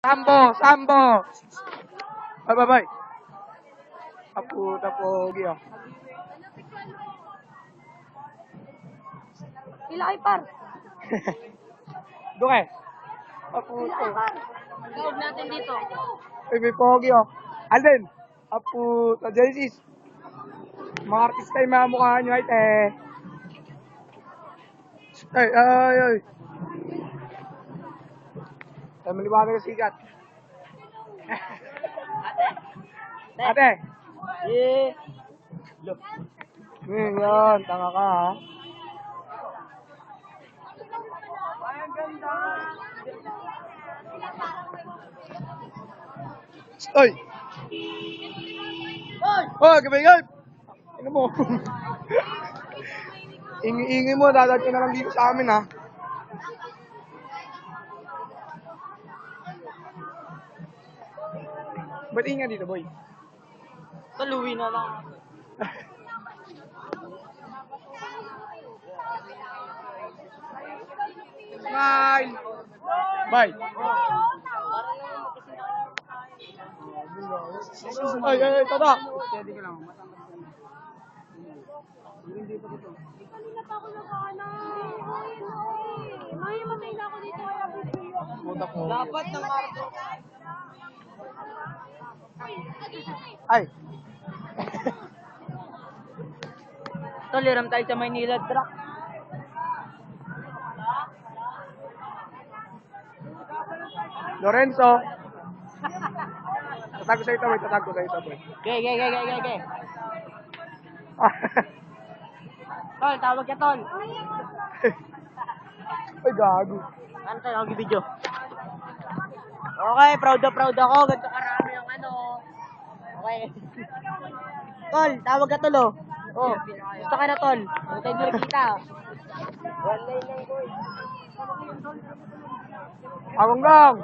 Sambo! Bye. Puta pogi oh. Pila kay par. Duke. Puto. Gawag natin dito. May pogi oh. Alden. Puta, Genesis. Mga artista yung mga mukha nyo, ay. Ay. Ay, maliwanag yung sikat. Ate. Yeah. Yan, tanga ka ha. Oy! Oy, kabigay! Ano mo? Ingi-ingi mo, dadag ka na lang dito sa amin ha. Ba't inga dito, boy? Taluwi na lang. Smile! Bye! Ay, tata! Pwede ka lang, Kanina pa ako nakahanap. Ay, matay na ako dito. Dapat ng Marco. Ay! Toliram tayo sa Maynila truck. Lorenzo! Tatago sa ito, boy. Okay. Tol, tawag ka, Tol. Ay, gago. Ano tayo, video? Okay, proud ako. Ganito karami yung ano. Okay. Tol, tawag ka, Tol, oh. Oh, gusto ka na, Tol. Huwag tayo nakikita. One line lang, boy. Awang lang!